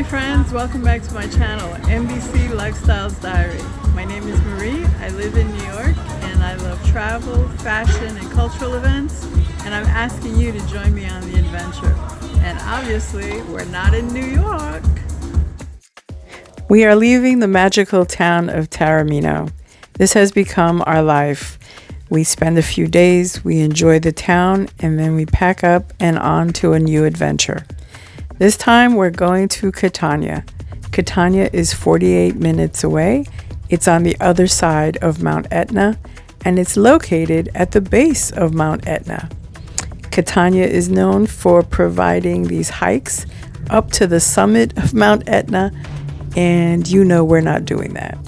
friends, welcome back to my channel, MBC Lifestyles Diary. My name is Marie, I live in New York, and I love travel, fashion, and cultural events, and I'm asking you to join me on the adventure. And obviously, we're not in New York. We are leaving the magical town of Taormino. This has become our life. We spend a few days, we enjoy the town, and then we pack up and on to a new adventure. This time we're going to Catania. Catania is 48 minutes away. It's on the other side of Mount Etna, and it's located at the base of Mount Etna. Catania is known for providing these hikes up to the summit of Mount Etna, and you know we're not doing that.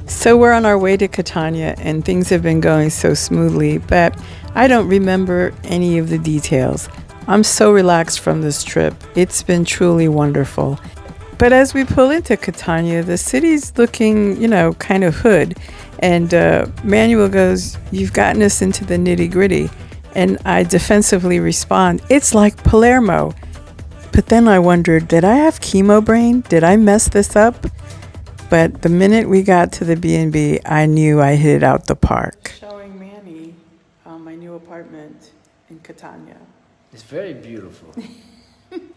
So we're on our way to Catania, and things have been going so smoothly that I don't remember any of the details. I'm so relaxed from this trip. It's been truly wonderful. But as we pull into Catania, the city's looking, kind of hood. And Manuel goes, "You've gotten us into the nitty gritty." And I defensively respond, "It's like Palermo." But then I wondered, did I have chemo brain? Did I mess this up? But the minute we got to the B&B, I knew I hit it out the park. Showing Manny my new apartment in Catania. It's very beautiful.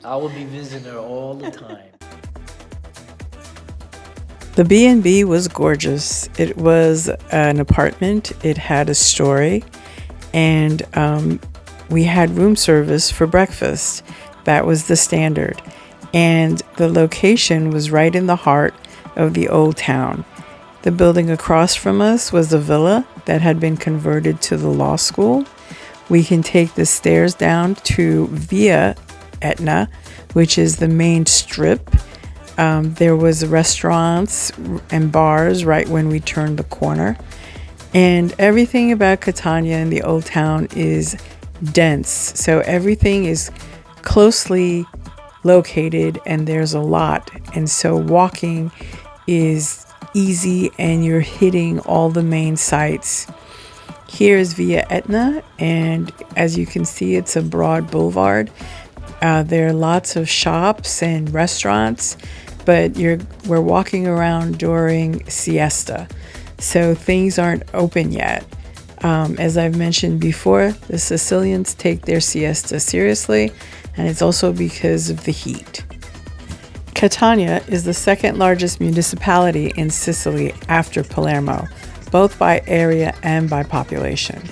I will be visiting her all the time. The B&B was gorgeous. It was an apartment. It had a story, and we had room service for breakfast. That was the standard. And the location was right in the heart of the old town. The building across from us was a villa that had been converted to the law school. We can take the stairs down to Via Etna, which is the main strip. There was restaurants and bars right when we turned the corner. And everything about Catania in the old town is dense. So everything is closely located and there's a lot. And so walking is easy and you're hitting all the main sites. Here is Via Etna, and as you can see, it's a broad boulevard. There are lots of shops and restaurants, but we're walking around during siesta, so things aren't open yet. As I've mentioned before, the Sicilians take their siesta seriously, and it's also because of the heat. Catania is the second largest municipality in Sicily after Palermo, both by area and by population.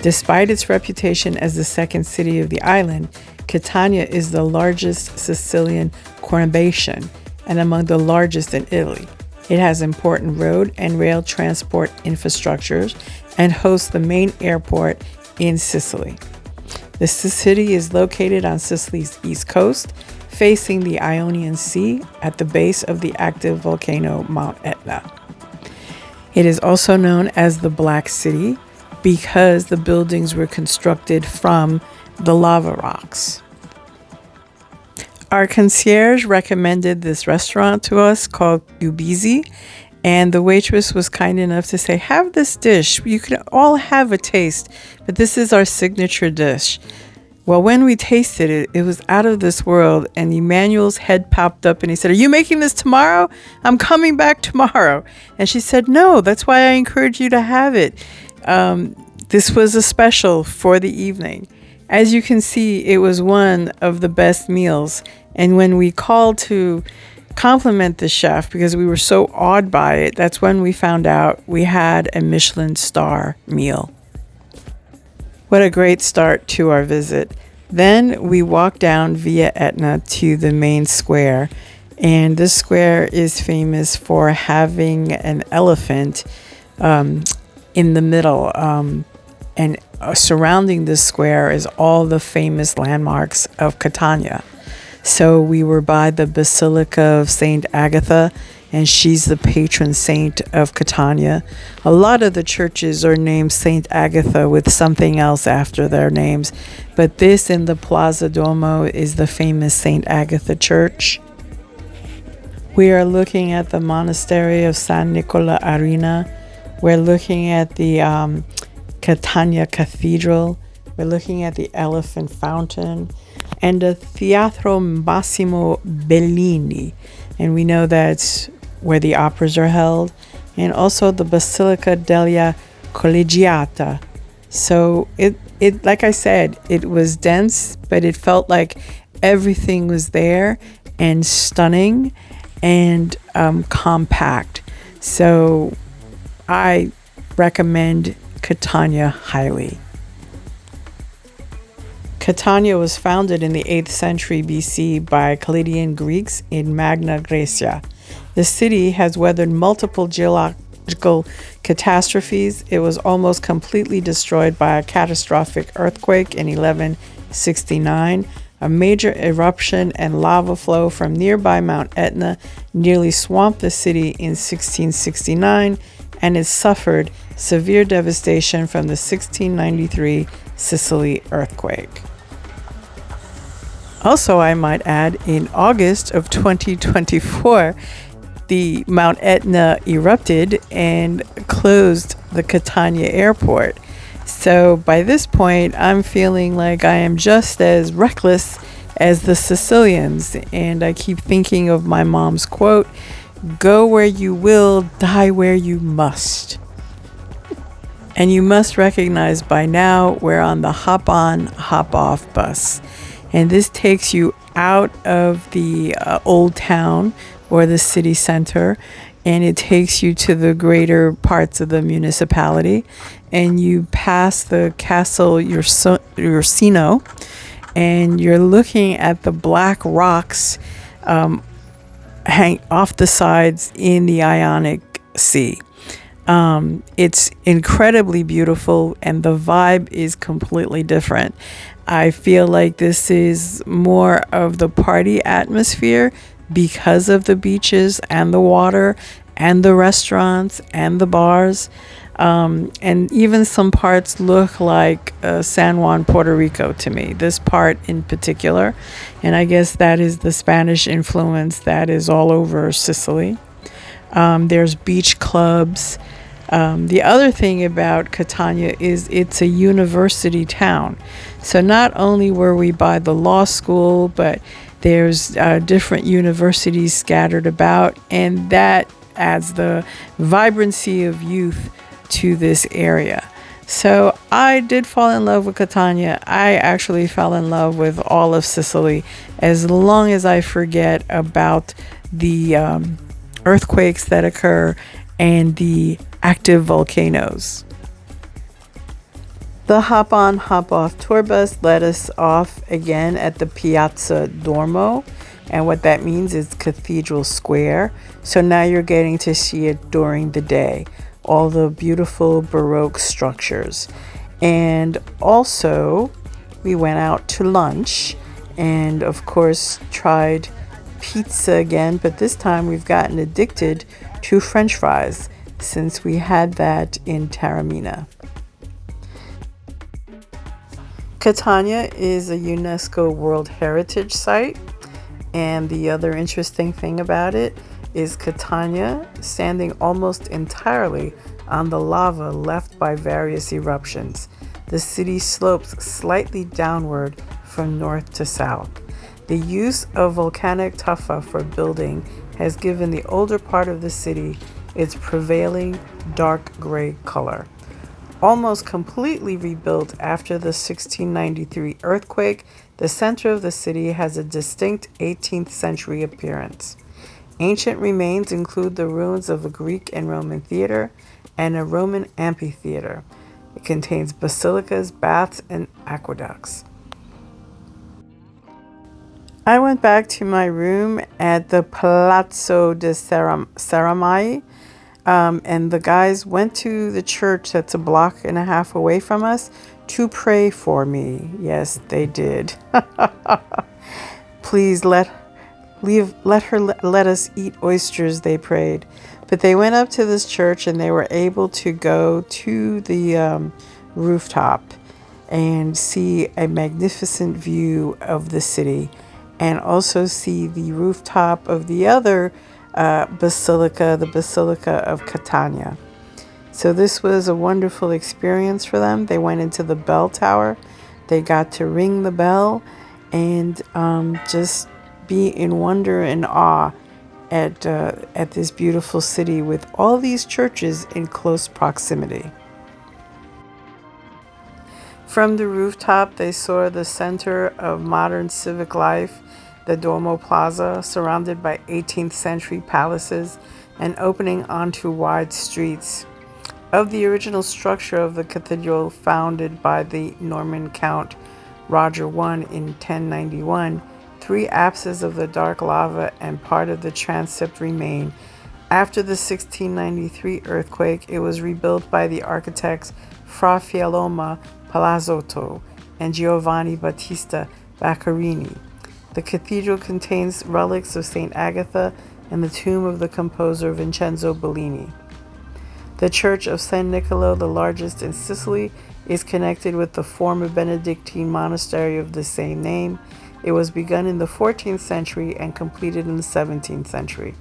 Despite its reputation as the second city of the island, Catania is the largest Sicilian conurbation and among the largest in Italy. It has important road and rail transport infrastructures and hosts the main airport in Sicily. The city is located on Sicily's east coast, facing the Ionian Sea at the base of the active volcano Mount Etna. It is also known as the Black City because the buildings were constructed from the lava rocks. Our concierge recommended this restaurant to us called Ubisi, and the waitress was kind enough to say, "Have this dish. You can all have a taste, but this is our signature dish." Well, when we tasted it, it was out of this world, and Emmanuel's head popped up and he said, "Are you making this tomorrow? I'm coming back tomorrow." And she said, "No, that's why I encourage you to have it." This was a special for the evening. As you can see, it was one of the best meals. And when we called to compliment the chef because we were so awed by it, that's when we found out we had a Michelin star meal. What a great start to our visit. Then we walked down Via Etna to the main square, and this square is famous for having an elephant in the middle, and surrounding this square is all the famous landmarks of Catania. So we were by the Basilica of Saint Agatha, and she's the patron saint of Catania. A lot of the churches are named Saint Agatha with something else after their names, but this in the Plaza Duomo is the famous Saint Agatha Church. We are looking at the monastery of San Nicola Arena. We're looking at the Catania Cathedral. We're looking at the Elephant Fountain. and the Teatro Massimo Bellini. And we know that's where the operas are held. And also the Basilica della Collegiata. So it like I said, it was dense, but it felt like everything was there and stunning and compact. So I recommend Catania highly. Catania was founded in the 8th century BC by Chaldean Greeks in Magna Graecia. The city has weathered multiple geological catastrophes. It was almost completely destroyed by a catastrophic earthquake in 1169. A major eruption and lava flow from nearby Mount Etna nearly swamped the city in 1669, and it suffered severe devastation from the 1693 Sicily earthquake. Also, I might add, in August of 2024, the Mount Etna erupted and closed the Catania airport. So by this point, I'm feeling like I am just as reckless as the Sicilians. And I keep thinking of my mom's quote, "Go where you will, die where you must." And you must recognize by now we're on the hop on, hop off bus. And this takes you out of the old town or the city center, and it takes you to the greater parts of the municipality, and you pass the Castle Ursino, and you're looking at the black rocks hang off the sides in the Ionic Sea. It's incredibly beautiful, and the vibe is completely different. I feel like this is more of the party atmosphere because of the beaches and the water and the restaurants and the bars. And even some parts look like San Juan, Puerto Rico to me, this part in particular. And I guess that is the Spanish influence that is all over Sicily. There's beach clubs. The other thing about Catania is it's a university town. So not only were we by the law school, but there's different universities scattered about, and that adds the vibrancy of youth to this area. So I did fall in love with Catania. I actually fell in love with all of Sicily, as long as I forget about the earthquakes that occur and the active volcanoes. The hop on, hop off tour bus led us off again at the Piazza Duomo, and what that means is Cathedral Square. So now you're getting to see it during the day, all the beautiful Baroque structures. And also, we went out to lunch and, of course, tried pizza again, but this time we've gotten addicted to French fries since we had that in Taormina. Catania is a UNESCO World Heritage Site, and the other interesting thing about it is Catania standing almost entirely on the lava left by various eruptions. The city slopes slightly downward from north to south. The use of volcanic tufa for building has given the older part of the city its prevailing dark gray color. Almost completely rebuilt after the 1693 earthquake, the center of the city has a distinct 18th century appearance. Ancient remains include the ruins of a Greek and Roman theater and a Roman amphitheater. It contains basilicas, baths, and aqueducts. I went back to my room at the Palazzo de Saramai, and the guys went to the church that's a block and a half away from us to pray for me. Yes, they did. Please let us eat oysters, they prayed. But they went up to this church and they were able to go to the rooftop and see a magnificent view of the city, and also see the rooftop of the other basilica, the Basilica of Catania. So this was a wonderful experience for them. They went into the bell tower. They got to ring the bell, and just be in wonder and awe at this beautiful city with all these churches in close proximity. From the rooftop, they saw the center of modern civic life, the Duomo Plaza, surrounded by 18th century palaces and opening onto wide streets. Of the original structure of the cathedral, founded by the Norman Count Roger I in 1091, 3 apses of the dark lava and part of the transept remain. After the 1693 earthquake, it was rebuilt by the architects Fra Fialoma Palazzotto and Giovanni Battista Baccarini. The cathedral contains relics of St. Agatha and the tomb of the composer Vincenzo Bellini. The Church of San Niccolò, the largest in Sicily, is connected with the former Benedictine monastery of the same name. It was begun in the 14th century and completed in the 17th century.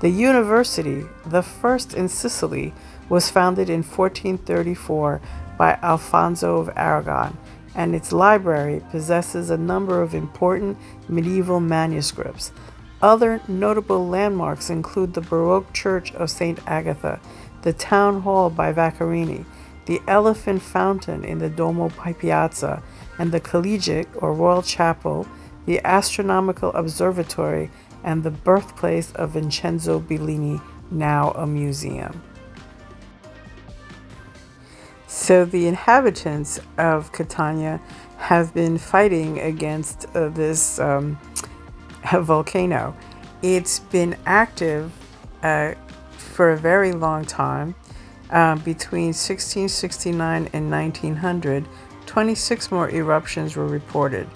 The university, the first in Sicily, was founded in 1434 by Alfonso of Aragon, and its library possesses a number of important medieval manuscripts. Other notable landmarks include the Baroque Church of St. Agatha, the Town Hall by Vaccarini, the Elephant Fountain in the Duomo Piazza, and the Collegiate or Royal Chapel, the Astronomical Observatory, and the birthplace of Vincenzo Bellini, now a museum. So the inhabitants of Catania have been fighting against this volcano. It's been active for a very long time. Between 1669 and 1900, 26 more eruptions were reported.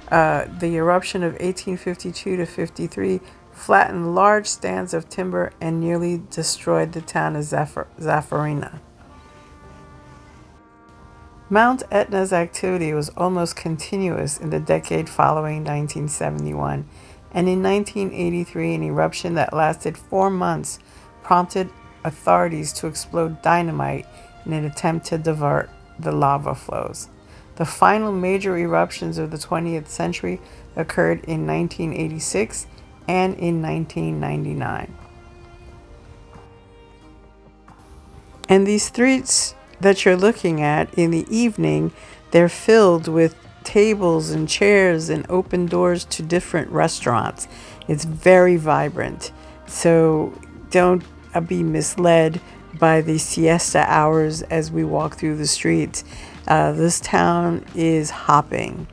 The eruption of 1852 to 53 flattened large stands of timber and nearly destroyed the town of Zaffarina. Mount Etna's activity was almost continuous in the decade following 1971, and in 1983 an eruption that lasted 4 months prompted authorities to explode dynamite in an attempt to divert the lava flows. The final major eruptions of the 20th century occurred in 1986 and in 1999. And these streets that you're looking at in the evening, they're filled with tables and chairs and open doors to different restaurants. It's very vibrant. So don't be misled by the siesta hours as we walk through the streets. This town is hopping.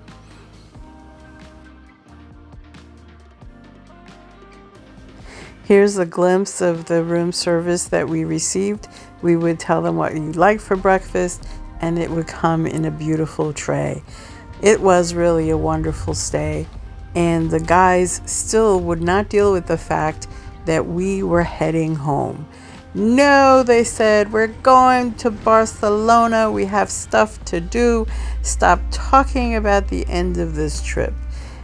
Here's a glimpse of the room service that we received. We would tell them what you'd like for breakfast, and it would come in a beautiful tray. It was really a wonderful stay, and the guys still would not deal with the fact that we were heading home. No, they said, we're going to Barcelona. We have stuff to do. Stop talking about the end of this trip.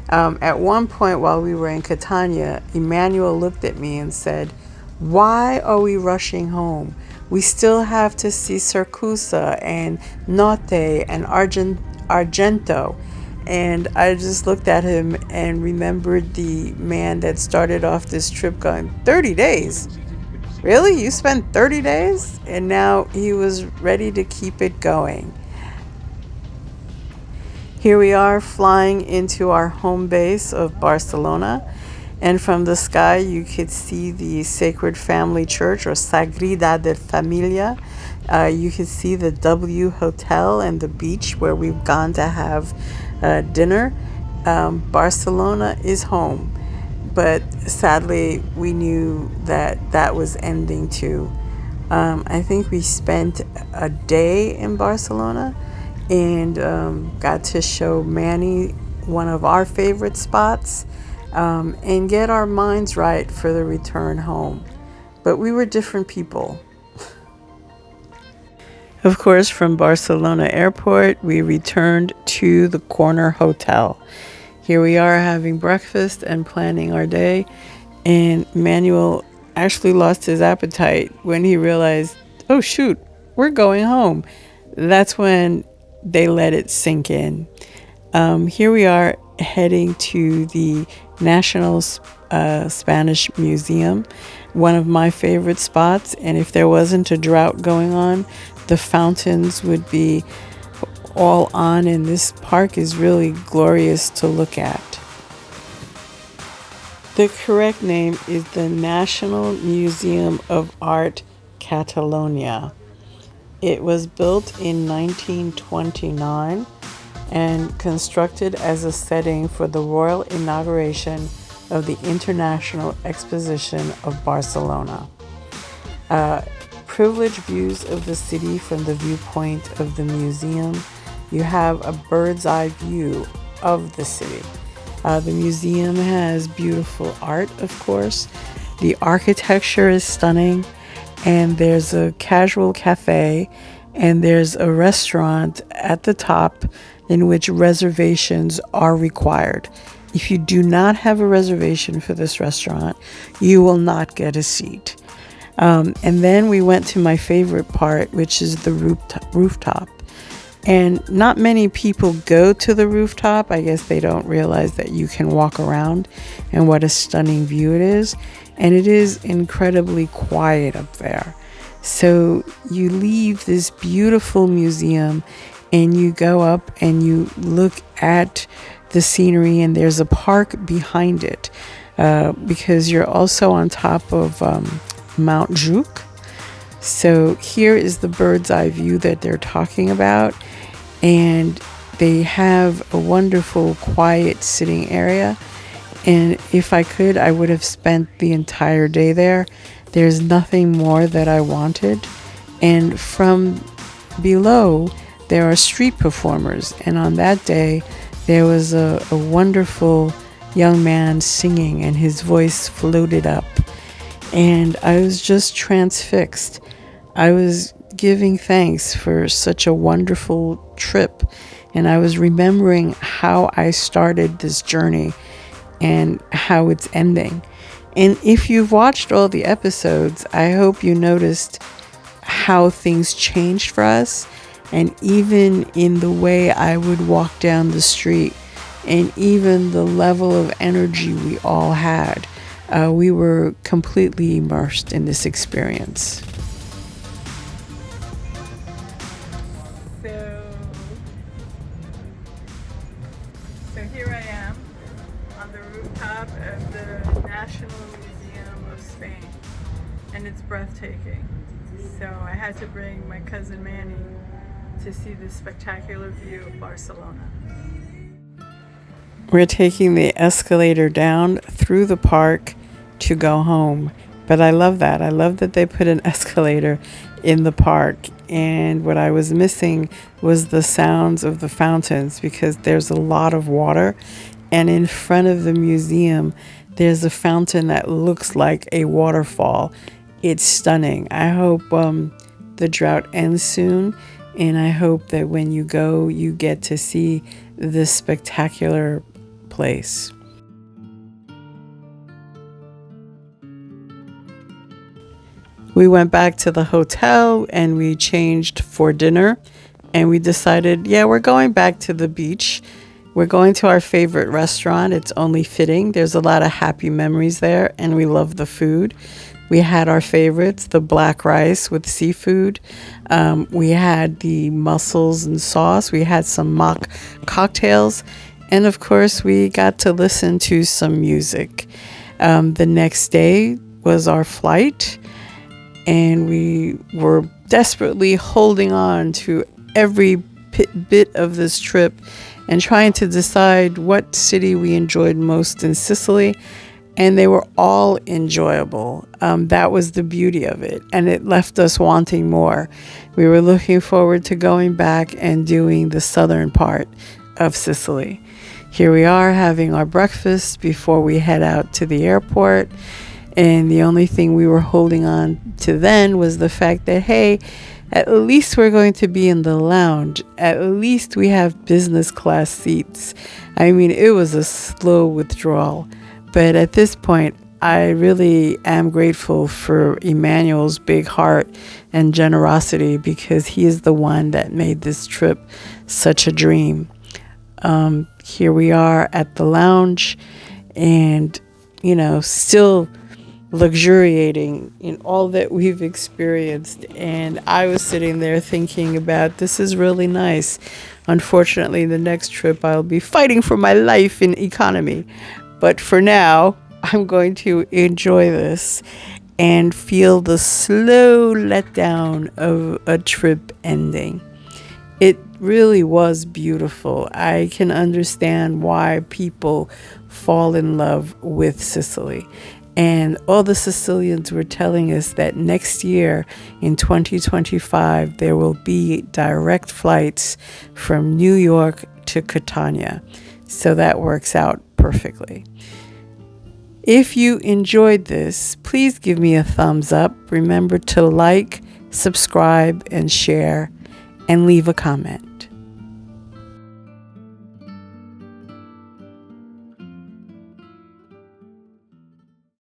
At one point while we were in Catania, Emmanuel looked at me and said, why are we rushing home? We still have to see Circusa and Notte and Argento. And I just looked at him and remembered the man that started off this trip going, 30 days? Really? You spent 30 days? And now he was ready to keep it going. Here we are flying into our home base of Barcelona. And from the sky, you could see the Sacred Family Church, or Sagrada de Familia. You could see the W Hotel and the beach where we've gone to have dinner. Barcelona is home. But sadly, we knew that that was ending too. I think we spent a day in Barcelona and got to show Manny one of our favorite spots. And get our minds right for the return home. But we were different people. Of course, from Barcelona Airport, we returned to the Corner Hotel. Here we are having breakfast and planning our day. And Manuel actually lost his appetite when he realized, oh shoot, we're going home. That's when they let it sink in. Here we are heading to the National Spanish Museum, one of my favorite spots. And if there wasn't a drought going on, the fountains would be all on, and this park is really glorious to look at. The correct name is the National Museum of Art Catalonia. It was built in 1929 and constructed as a setting for the royal inauguration of the International Exposition of Barcelona. Privileged views of the city from the viewpoint of the museum. You have a bird's eye view of the city. The museum has beautiful art, of course. The architecture is stunning, and there's a casual cafe, and there's a restaurant at the top in which reservations are required. If you do not have a reservation for this restaurant, you will not get a seat. And then we went to my favorite part, which is the rooftop. And not many people go to the rooftop. I guess they don't realize that you can walk around and what a stunning view it is. And it is incredibly quiet up there. So you leave this beautiful museum and you go up and you look at the scenery, and there's a park behind it because you're also on top of Mount Juc. So here is the bird's eye view that they're talking about, and they have a wonderful quiet sitting area. And if I could, I would have spent the entire day there. There's nothing more that I wanted. And from below, there are street performers. And on that day, there was a wonderful young man singing, and his voice floated up. And I was just transfixed. I was giving thanks for such a wonderful trip. And I was remembering how I started this journey and how it's ending. And if you've watched all the episodes, I hope you noticed how things changed for us. And even in the way I would walk down the street, and even the level of energy we all had, we were completely immersed in this experience. So here I am on the rooftop of the National Museum of Spain, and it's breathtaking. So I had to bring my cousin Manny to see this spectacular view of Barcelona. We're taking the escalator down through the park to go home. But I love that. I love that they put an escalator in the park. And what I was missing was the sounds of the fountains, because there's a lot of water. And in front of the museum, there's a fountain that looks like a waterfall. It's stunning. I hope the drought ends soon. And I hope that when you go, you get to see this spectacular place. We went back to the hotel and we changed for dinner. And we decided, we're going back to the beach. We're going to our favorite restaurant. It's only fitting. There's a lot of happy memories there, and we love the food. We had our favorites, the black rice with seafood. We had the mussels and sauce. We had some mock cocktails. And of course, we got to listen to some music. The next day was our flight, and we were desperately holding on to every bit of this trip and trying to decide what city we enjoyed most in Sicily. And they were all enjoyable. That was the beauty of it. And it left us wanting more. We were looking forward to going back and doing the southern part of Sicily. Here we are having our breakfast before we head out to the airport. And the only thing we were holding on to then was the fact that, hey, at least we're going to be in the lounge. At least we have business class seats. I mean, it was a slow withdrawal. But at this point, I really am grateful for Emmanuel's big heart and generosity, because he is the one that made this trip such a dream. here we are at the lounge and, still luxuriating in all that we've experienced. And I was sitting there thinking about, this is really nice. Unfortunately, the next trip I'll be fighting for my life in economy. But for now, I'm going to enjoy this and feel the slow letdown of a trip ending. It really was beautiful. I can understand why people fall in love with Sicily. And all the Sicilians were telling us that next year in 2025, there will be direct flights from New York to Catania. So that works out perfectly. If you enjoyed this, please give me a thumbs up. Remember to like, subscribe, and share, and leave a comment.